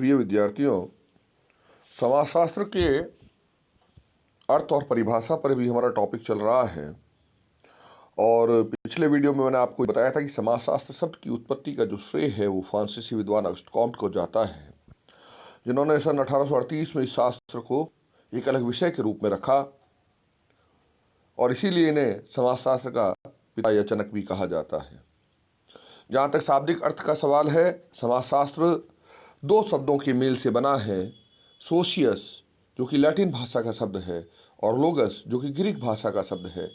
प्रिय विद्यार्थियों, समाजशास्त्र के अर्थ और परिभाषा पर भी हमारा टॉपिक चल रहा है। और पिछले वीडियो में मैंने आपको बताया था कि समाजशास्त्र शब्द की उत्पत्ति का जो श्रेय है वो फ्रांसीसी विद्वान अगस्त कॉम्ट को जाता है, जिन्होंने सन 1838 में इस शास्त्र को एक अलग विषय के रूप में रखा और इसीलिए इन्हें समाजशास्त्र का पिता या जनक भी कहा जाता है। जहाँ तक शाब्दिक अर्थ का सवाल है, समाजशास्त्र दो शब्दों के मेल से बना है। सोशियस जो कि लैटिन भाषा का शब्द है और लोगस जो कि ग्रीक भाषा का शब्द है,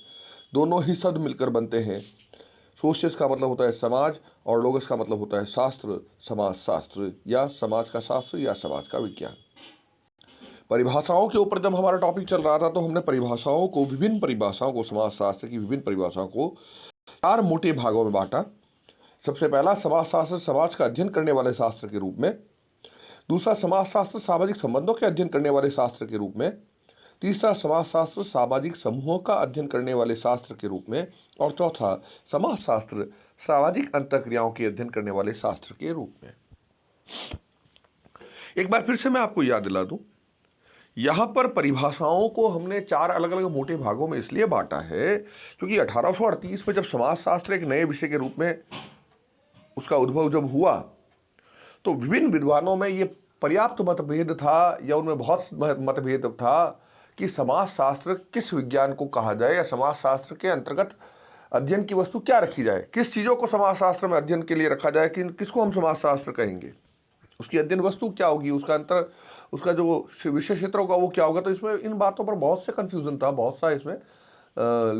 दोनों ही शब्द मिलकर बनते हैं। सोशियस का मतलब होता है समाज और लोगस का मतलब होता है शास्त्र, समाज शास्त्र या समाज का शास्त्र या समाज का विज्ञान। परिभाषाओं के ऊपर जब हमारा टॉपिक चल रहा था तो हमने विभिन्न परिभाषाओं को समाजशास्त्र की विभिन्न परिभाषाओं को 4 मोटे भागों में बांटा। सबसे पहला समाजशास्त्र समाज का अध्ययन करने वाले शास्त्र के रूप में, दूसरा समाजशास्त्र सामाजिक संबंधों के अध्ययन करने वाले शास्त्र के रूप में, तीसरा समाजशास्त्र सामाजिक समूहों का अध्ययन करने वाले शास्त्र के रूप में और चौथा समाजशास्त्र सामाजिक अंतःक्रियाओं के अध्ययन करने वाले शास्त्र के रूप में। एक बार फिर से मैं आपको याद दिला दूं, यहां पर परिभाषाओं को हमने 4 अलग अलग मोटे भागों में इसलिए बांटा है क्योंकि 1838 में जब समाजशास्त्र एक नए विषय के रूप में उसका उद्भव जब हुआ तो विभिन्न विद्वानों में ये पर्याप्त मतभेद था या उनमें बहुत मतभेद था कि समाजशास्त्र किस विज्ञान को कहा जाए या समाजशास्त्र के अंतर्गत अध्ययन की वस्तु क्या रखी जाए, किस चीज़ों को समाजशास्त्र में अध्ययन के लिए रखा जाए, कि किसको हम समाजशास्त्र कहेंगे, उसकी अध्ययन वस्तु क्या होगी, उसका जो विषय क्षेत्र होगा वो क्या होगा। तो इसमें इन बातों पर बहुत से कन्फ्यूजन था, बहुत सा इसमें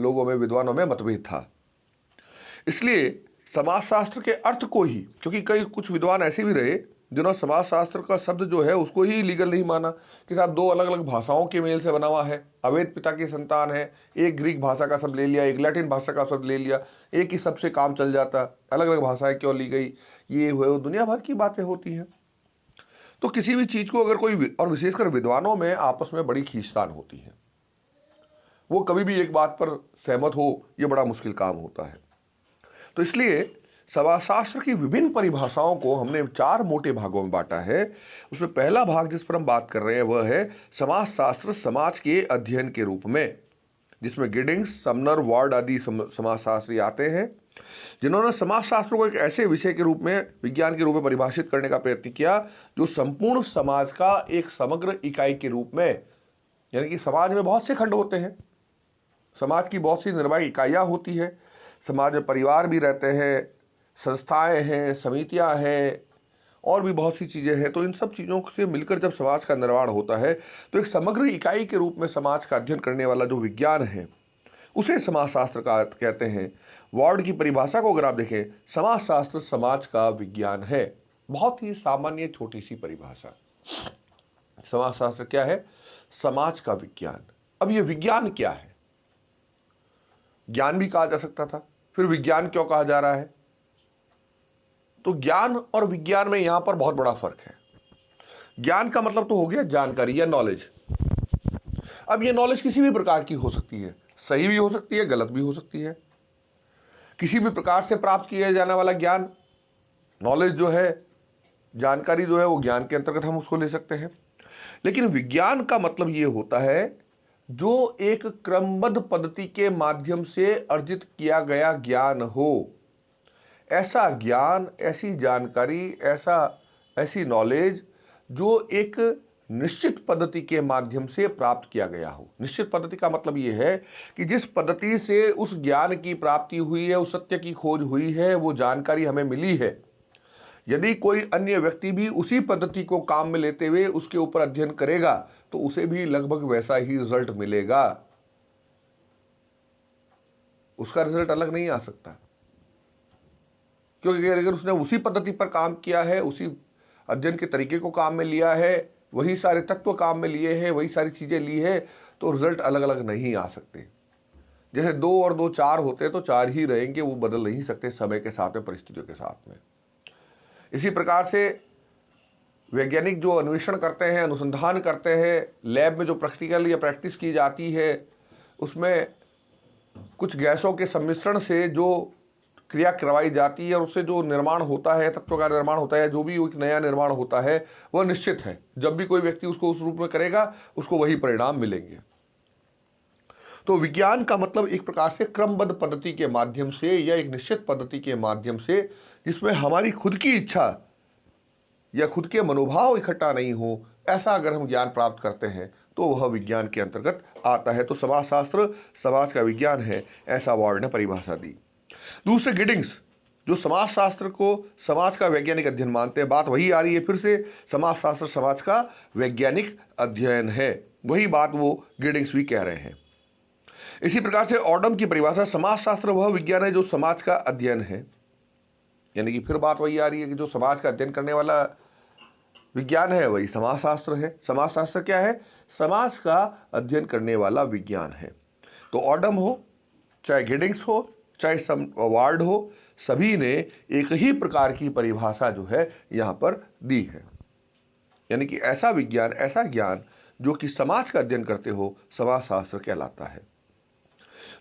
लोगों में, विद्वानों में मतभेद था। इसलिए समाजशास्त्र के अर्थ को ही, क्योंकि कुछ विद्वान ऐसे भी रहे जिन्होंने समाजशास्त्र का शब्द जो है उसको ही लीगल नहीं माना कि साहब 2 अलग अलग भाषाओं के मेल से बना हुआ है, अवैध पिता की संतान है, एक ग्रीक भाषा का शब्द ले लिया, एक लैटिन भाषा का शब्द ले लिया, एक ही शब्द से काम चल जाता, अलग अलग भाषाएं क्यों ली गई, ये हुए, वो दुनिया भर की बातें होती हैं। तो किसी भी चीज़ को अगर कोई, और विशेषकर विद्वानों में आपस में बड़ी खींचतान होती है, वो कभी भी एक बात पर सहमत हो ये बड़ा मुश्किल काम होता है। तो इसलिए समाजशास्त्र की विभिन्न परिभाषाओं को हमने 4 मोटे भागों में बांटा है। उसमें पहला भाग जिस पर हम बात कर रहे हैं वह है समाजशास्त्र समाज के अध्ययन के रूप में, जिसमें गिडिंग्स, समनर, वार्ड आदि समाजशास्त्री आते हैं, जिन्होंने समाजशास्त्र को एक ऐसे विषय के रूप में, विज्ञान के रूप में परिभाषित करने का प्रयत्न किया जो संपूर्ण समाज का एक समग्र इकाई के रूप में, यानी कि समाज में बहुत से खंड होते हैं, समाज की बहुत सी निर्वाही इकाइयाँ होती है, समाज में परिवार भी रहते हैं, संस्थाएं हैं, समितियां हैं और भी बहुत सी चीज़ें हैं। तो इन सब चीज़ों से मिलकर जब समाज का निर्माण होता है तो एक समग्र इकाई के रूप में समाज का अध्ययन करने वाला जो विज्ञान है उसे समाजशास्त्र का कहते हैं। वार्ड की परिभाषा को अगर आप देखें, समाजशास्त्र समाज का विज्ञान है। बहुत ही सामान्य छोटी सी परिभाषा। समाजशास्त्र क्या है? समाज का विज्ञान। अब ये विज्ञान क्या है? ज्ञान भी कहा जा सकता था, फिर विज्ञान क्यों कहा जा रहा है? तो ज्ञान और विज्ञान में यहां पर बहुत बड़ा फर्क है। ज्ञान का मतलब तो हो गया जानकारी या नॉलेज। अब ये नॉलेज किसी भी प्रकार की हो सकती है, सही भी हो सकती है, गलत भी हो सकती है। किसी भी प्रकार से प्राप्त किया जाने वाला ज्ञान, नॉलेज जो है, जानकारी जो है, वो ज्ञान के अंतर्गत हम उसको ले सकते हैं। लेकिन विज्ञान का मतलब ये होता है जो एक क्रमबद्ध पद्धति के माध्यम से अर्जित किया गया ज्ञान हो। ऐसा ज्ञान, ऐसी जानकारी, ऐसी नॉलेज जो एक निश्चित पद्धति के माध्यम से प्राप्त किया गया हो। निश्चित पद्धति का मतलब ये है कि जिस पद्धति से उस ज्ञान की प्राप्ति हुई है, उस सत्य की खोज हुई है, वो जानकारी हमें मिली है, यदि कोई अन्य व्यक्ति भी उसी पद्धति को काम में लेते हुए उसके ऊपर अध्ययन करेगा तो उसे भी लगभग वैसा ही रिजल्ट मिलेगा। उसका रिजल्ट अलग नहीं आ सकता, क्योंकि अगर उसने उसी पद्धति पर काम किया है, उसी अध्ययन के तरीके को काम में लिया है, वही सारे तत्व काम में लिए हैं, वही सारी चीज़ें ली है, तो रिजल्ट अलग अलग नहीं आ सकते। जैसे 2 और 2 4 होते तो 4 ही रहेंगे, वो बदल नहीं सकते समय के साथ में, परिस्थितियों के साथ में। इसी प्रकार से वैज्ञानिक जो अन्वेषण करते हैं, अनुसंधान करते हैं, लैब में जो प्रैक्टिकल या प्रैक्टिस की जाती है, उसमें कुछ गैसों के सम्मिश्रण से जो क्रिया करवाई जाती है और उससे जो निर्माण होता है, तत्व का निर्माण होता है, जो भी एक नया निर्माण होता है वह निश्चित है। जब भी कोई व्यक्ति उसको उस रूप में करेगा उसको वही परिणाम मिलेंगे। तो विज्ञान का मतलब एक प्रकार से क्रमबद्ध पद्धति के माध्यम से या एक निश्चित पद्धति के माध्यम से, जिसमें हमारी खुद की इच्छा या खुद के मनोभाव इकट्ठा नहीं हो, ऐसा अगर हम ज्ञान प्राप्त करते हैं तो वह विज्ञान के अंतर्गत आता है। तो समाजशास्त्र समाज का विज्ञान है, ऐसा वार्ड ने परिभाषा दी। दूसरे गिडिंग्स जो समाजशास्त्र को समाज का वैज्ञानिक अध्ययन मानते हैं, बात वही आ रही है फिर से, समाजशास्त्र समाज का वैज्ञानिक अध्ययन है, वही बात वो गिडिंग्स भी कह रहे हैं। इसी प्रकार से ऑडम की परिभाषा, समाजशास्त्र वह विज्ञान है जो समाज का अध्ययन है, यानी कि फिर बात वही आ रही है कि जो समाज का अध्ययन करने वाला विज्ञान है वही समाजशास्त्र है। समाजशास्त्र क्या है? समाज का अध्ययन करने वाला विज्ञान है। तो ऑडम हो, चाहे गिडिंग्स हो, चाहे वार्ड हो, सभी ने एक ही प्रकार की परिभाषा जो है यहां पर दी है, यानी कि ऐसा विज्ञान, ऐसा ज्ञान जो कि समाज का अध्ययन करते हो, समाजशास्त्र कहलाता है।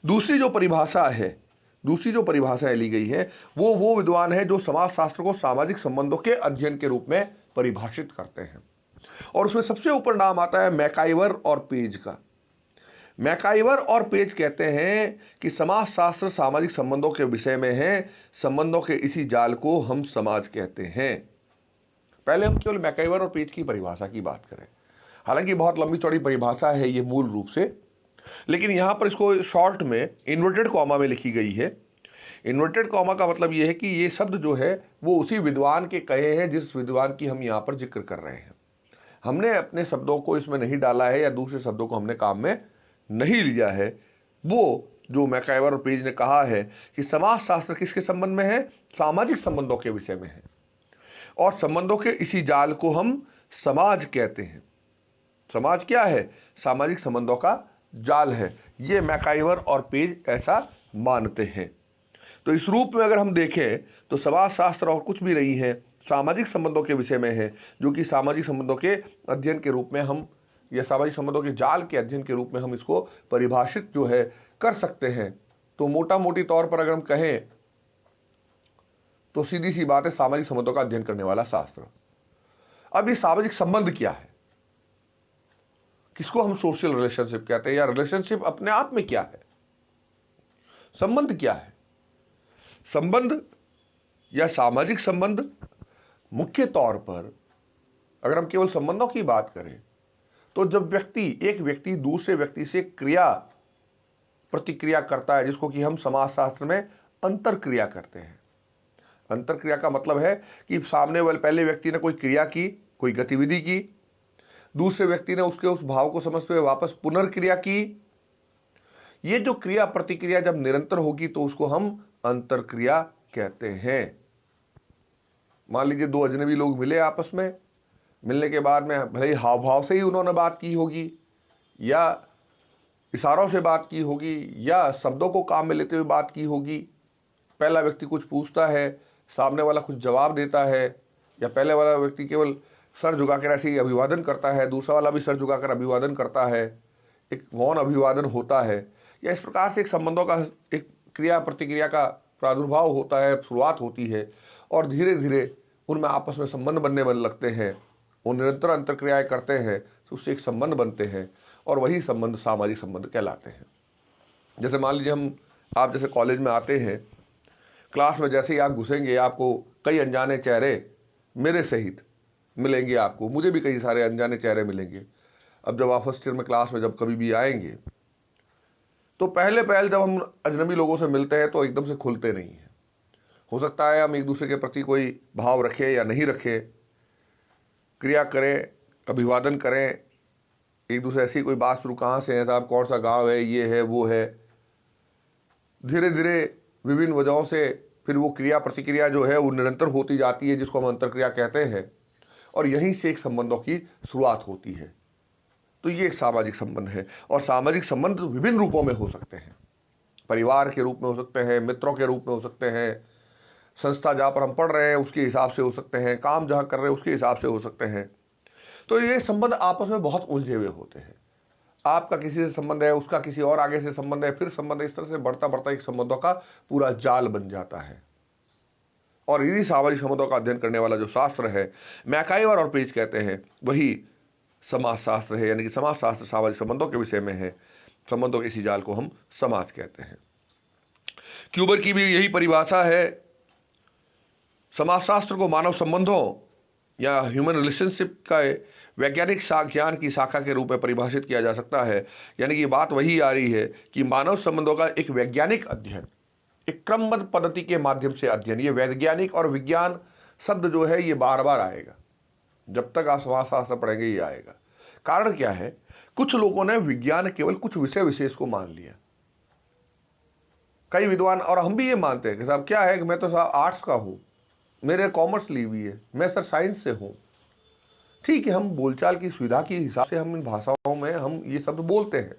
दूसरी जो परिभाषा ली गई है वो विद्वान है जो समाजशास्त्र को सामाजिक संबंधों के अध्ययन के रूप में परिभाषित करते हैं, और उसमें सबसे ऊपर नाम आता है मैकाइवर और पेज का। मैकाइवर और पेज कहते हैं कि समाजशास्त्र सामाजिक संबंधों के विषय में है, संबंधों के इसी जाल को हम समाज कहते हैं। पहले हम केवल मैकाइवर और पेज की परिभाषा की बात करें, हालांकि बहुत लंबी चौड़ी परिभाषा है ये मूल रूप से, लेकिन यहां पर इसको शॉर्ट में इन्वर्टेड कॉमा में लिखी गई है। इन्वर्टेड कॉमा का मतलब यह है कि ये शब्द जो है वो उसी विद्वान के कहे हैं जिस विद्वान की हम यहाँ पर जिक्र कर रहे हैं। हमने अपने शब्दों को इसमें नहीं डाला है या दूसरे शब्दों को हमने काम में नहीं लिया है। वो जो मैकाइवर और पेज ने कहा है कि समाजशास्त्र किसके संबंध में है? सामाजिक संबंधों के विषय में है, और संबंधों के इसी जाल को हम समाज कहते हैं। समाज क्या है? सामाजिक संबंधों का जाल है। ये मैकाइवर और पेज ऐसा मानते हैं। तो इस रूप में अगर हम देखें तो समाजशास्त्र और कुछ भी नहीं है, सामाजिक संबंधों के विषय में है, जो कि सामाजिक संबंधों के अध्ययन के रूप में हम, या सामाजिक संबंधों के जाल के अध्ययन के रूप में हम इसको परिभाषित जो है कर सकते हैं। तो मोटा मोटी तौर पर अगर हम कहें तो सीधी सी बात है, सामाजिक संबंधों का अध्ययन करने वाला शास्त्र। अब ये सामाजिक संबंध क्या है, किसको हम सोशल रिलेशनशिप कहते हैं, या रिलेशनशिप अपने आप में क्या है, संबंध क्या है? संबंध या सामाजिक संबंध मुख्य तौर पर अगर हम केवल संबंधों की बात करें तो जब एक व्यक्ति दूसरे व्यक्ति से क्रिया प्रतिक्रिया करता है, जिसको कि हम समाजशास्त्र में अंतरक्रिया कहते हैं। अंतरक्रिया का मतलब है कि सामने वाले पहले व्यक्ति ने कोई क्रिया की, कोई गतिविधि की, दूसरे व्यक्ति ने उसके उस भाव को समझते हुए वापस पुनर्क्रिया की। ये जो क्रिया प्रतिक्रिया जब निरंतर होगी तो उसको हम अंतरक्रिया कहते हैं। मान लीजिए दो अजनबी लोग मिले आपस में, मिलने के बाद में भले ही हाव भाव से ही उन्होंने बात की होगी, या इशारों से बात की होगी, या शब्दों को काम में लेते हुए बात की होगी। पहला व्यक्ति कुछ पूछता है, सामने वाला कुछ जवाब देता है, या पहले वाला व्यक्ति केवल सर झुकाकर ऐसे ही अभिवादन करता है, दूसरा वाला भी सर झुकाकर अभिवादन करता है, एक मौन अभिवादन होता है, या इस प्रकार से एक संबंधों का एक क्रिया प्रतिक्रिया का प्रादुर्भाव होता है, शुरुआत होती है, और धीरे धीरे उनमें आपस में संबंध बनने लगते हैं। वो निरंतर अंतरक्रियाएं करते हैं तो उससे एक संबंध बनते हैं, और वही संबंध सामाजिक संबंध कहलाते हैं। जैसे मान लीजिए आप जैसे कॉलेज में आते हैं, क्लास में जैसे ही आप घुसेंगे आपको कई अनजाने चेहरे मेरे सहित मिलेंगे, आपको मुझे भी कई सारे अनजाने चेहरे मिलेंगे। अब जब आप फर्स्ट ईयर में क्लास में जब कभी भी आएंगे तो पहले जब हम अजनबी लोगों से मिलते हैं तो एकदम से खुलते नहीं हैं। हो सकता है हम एक दूसरे के प्रति कोई भाव रखें या नहीं रखें, क्रिया करें, अभिवादन करें, एक दूसरे ऐसी कोई बात शुरू, कहाँ से हैं साहब, कौन सा गांव है, ये है वो है। धीरे धीरे विभिन्न वजहों से फिर वो क्रिया प्रतिक्रिया जो है वो निरंतर होती जाती है, जिसको हम अंतरक्रिया कहते हैं, और यहीं से एक संबंधों की शुरुआत होती है। तो ये एक सामाजिक संबंध है, और सामाजिक संबंध विभिन्न रूपों में हो सकते हैं। परिवार के रूप में हो सकते हैं, मित्रों के रूप में हो सकते हैं, संस्था जहाँ पर हम पढ़ रहे हैं उसके हिसाब से हो सकते हैं, काम जहाँ कर रहे हैं उसके हिसाब से हो सकते हैं। तो ये संबंध आपस में बहुत उलझे हुए होते हैं। आपका किसी से संबंध है, उसका किसी और आगे से संबंध है, फिर संबंध, इस तरह से बढ़ता बढ़ता एक संबंधों का पूरा जाल बन जाता है। और इन्हीं सामाजिक संबंधों का अध्ययन करने वाला जो शास्त्र है, मैकाइवर और पेज कहते हैं, वही समाजशास्त्र है, यानी कि समाजशास्त्र सामाजिक संबंधों के विषय में है। संबंधों के इसी जाल को हम समाज कहते हैं। क्यूबर की भी यही परिभाषा है। समाजशास्त्र को मानव संबंधों या ह्यूमन रिलेशनशिप का वैज्ञानिक ज्ञान की शाखा के रूप में परिभाषित किया जा सकता है। यानी कि बात वही आ रही है कि मानव संबंधों का एक वैज्ञानिक अध्ययन, एक क्रमबद्ध पद्धति के माध्यम से अध्ययन। ये वैज्ञानिक और विज्ञान शब्द जो है ये बार बार आएगा, जब तक आप समाजशास्त्र पढ़ेंगे ये आएगा। कारण क्या है, कुछ लोगों ने विज्ञान केवल कुछ विषय विशेष को मान लिया। कई विद्वान, और हम भी ये मानते हैं कि साहब क्या है कि मैं तो साहब आर्ट्स का हूं, मेरे कॉमर्स ली हुई है, मैं सर साइंस से हूं। ठीक है, हम बोलचाल की सुविधा के हिसाब से हम इन भाषाओं में हम ये शब्द बोलते हैं,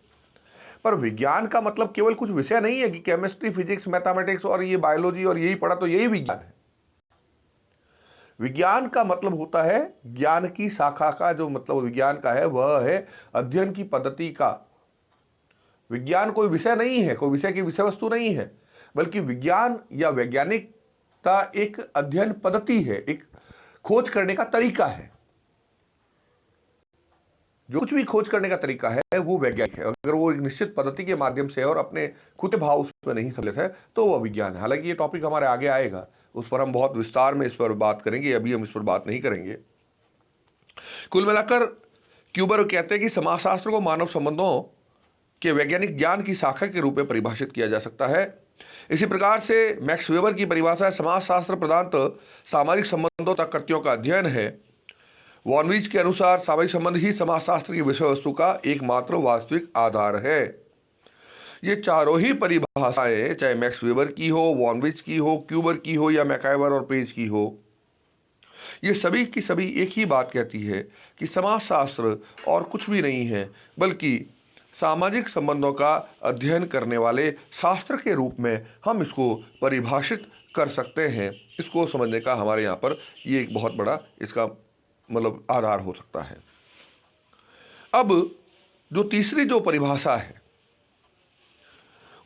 पर विज्ञान का मतलब केवल कुछ विषय नहीं है कि केमिस्ट्री, फिजिक्स, मैथमेटिक्स और ये बायोलॉजी और यही पढ़ा तो यही विज्ञान है। विज्ञान का मतलब होता है ज्ञान की शाखा का, जो मतलब विज्ञान का है वह है अध्ययन की पद्धति का। विज्ञान कोई विषय नहीं है, कोई विषय की विषय वस्तु नहीं है, बल्कि विज्ञान या वैज्ञानिकता एक अध्ययन पद्धति है, एक खोज करने का तरीका है। जो कुछ भी खोज करने का तरीका है वो वैज्ञानिक है। अगर वो एक निश्चित पद्धति के माध्यम से और अपने खुद के भाव उसमें नहीं सम्मिलित है तो वह विज्ञान है। हालांकि ये टॉपिक हमारे आगे आएगा, उस पर हम बहुत विस्तार में इस पर बात करेंगे, अभी हम इस पर बात नहीं करेंगे। कुल मिलाकर क्यूबर कहते हैं कि समाजशास्त्र को मानव संबंधों के वैज्ञानिक ज्ञान की शाखा के रूप में परिभाषित किया जा सकता है। इसी प्रकार से मैक्स वेबर की परिभाषा है, समाजशास्त्र प्रधानतः सामाजिक संबंधों तक कृतियों का अध्ययन है। वॉनविच के अनुसार सामाजिक संबंध ही समाजशास्त्र की विषय वस्तु का एकमात्र वास्तविक आधार है। ये चारों ही परिभाषाएं, चाहे मैक्स वेबर की हो, वॉनविच की हो, क्यूबर की हो या मैकाइवर और पेज की हो, ये सभी की सभी एक ही बात कहती है कि समाजशास्त्र और कुछ भी नहीं है बल्कि सामाजिक संबंधों का अध्ययन करने वाले शास्त्र के रूप में हम इसको परिभाषित कर सकते हैं। इसको समझने का हमारे यहाँ पर ये एक बहुत बड़ा इसका मतलब आधार हो सकता है। अब जो तीसरी जो परिभाषा है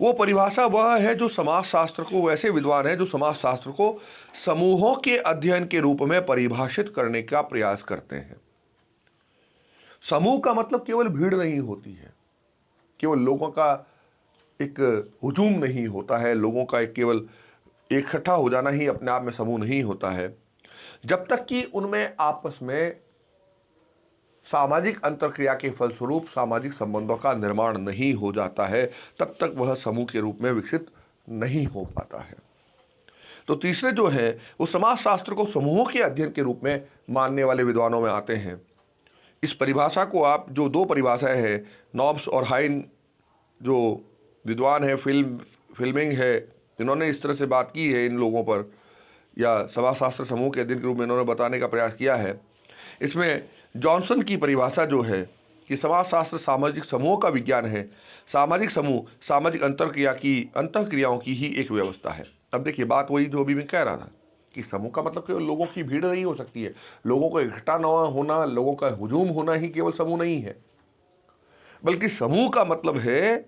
वो परिभाषा वह है जो समाजशास्त्र को, वैसे विद्वान है जो समाजशास्त्र को समूहों के अध्ययन के रूप में परिभाषित करने का प्रयास करते हैं। समूह का मतलब केवल भीड़ नहीं होती है, केवल लोगों का एक हुजूम नहीं होता है, लोगों का एक केवल इकट्ठा हो जाना ही अपने आप में समूह नहीं होता है। जब तक कि उनमें आपस में सामाजिक अंतरक्रिया के फलस्वरूप सामाजिक संबंधों का निर्माण नहीं हो जाता है, तब तक वह समूह के रूप में विकसित नहीं हो पाता है। तो तीसरे जो है वो समाजशास्त्र को समूहों के अध्ययन के रूप में मानने वाले विद्वानों में आते हैं। इस परिभाषा को आप, जो दो परिभाषाएं हैं, नॉब्स और हाइन जो विद्वान है, फिल्मिंग है, इन्होंने इस तरह से बात की है इन लोगों पर, या समाजशास्त्र समूह के अध्ययन के रूप में इन्होंने बताने का प्रयास किया है। इसमें जॉनसन की परिभाषा जो है कि समाजशास्त्र सामाजिक समूहों का विज्ञान है, सामाजिक समूह सामाजिक अंतःक्रियाओं की ही एक व्यवस्था है। अब देखिए बात वही जो अभी मैं कह रहा था कि समूह का मतलब केवल लोगों की भीड़ नहीं हो सकती है, लोगों को इकट्ठा न होना, लोगों का हुजूम होना ही केवल समूह नहीं है, बल्कि समूह का मतलब है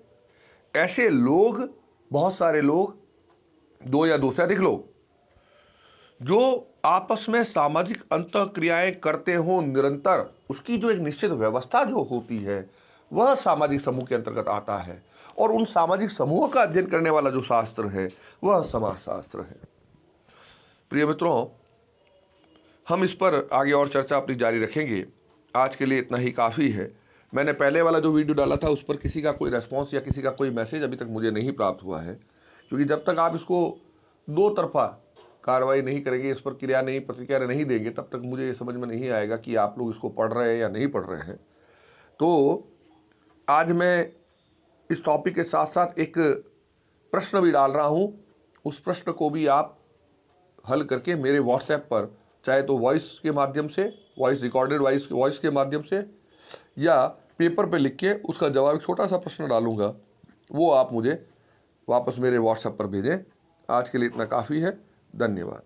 ऐसे लोग, बहुत सारे लोग, दो या दो से अधिक लोग जो आपस में सामाजिक अंतःक्रियाएं करते हो निरंतर, उसकी जो एक निश्चित व्यवस्था जो होती है वह सामाजिक समूह के अंतर्गत आता है। और उन सामाजिक समूहों का अध्ययन करने वाला जो शास्त्र है वह समाजशास्त्र है। प्रिय मित्रों, हम इस पर आगे और चर्चा अपनी जारी रखेंगे। आज के लिए इतना ही काफ़ी है। मैंने पहले वाला जो वीडियो डाला था उस पर किसी का कोई रेस्पॉन्स या किसी का कोई मैसेज अभी तक मुझे नहीं प्राप्त हुआ है, क्योंकि जब तक आप इसको दो तरफा कार्रवाई नहीं करेंगे, इस पर क्रिया नहीं, प्रतिक्रिया नहीं देंगे, तब तक मुझे ये समझ में नहीं आएगा कि आप लोग इसको पढ़ रहे हैं या नहीं पढ़ रहे हैं। तो आज मैं इस टॉपिक के साथ साथ एक प्रश्न भी डाल रहा हूँ। उस प्रश्न को भी आप हल करके मेरे व्हाट्सएप पर, चाहे तो वॉइस के माध्यम से, वॉइस रिकॉर्डेड वॉइस के माध्यम से, या पेपर पे लिख के उसका जवाब, छोटा सा प्रश्न डालूंगा, वो आप मुझे वापस मेरे व्हाट्सएप पर भेजें। आज के लिए इतना काफ़ी है। धन्यवाद।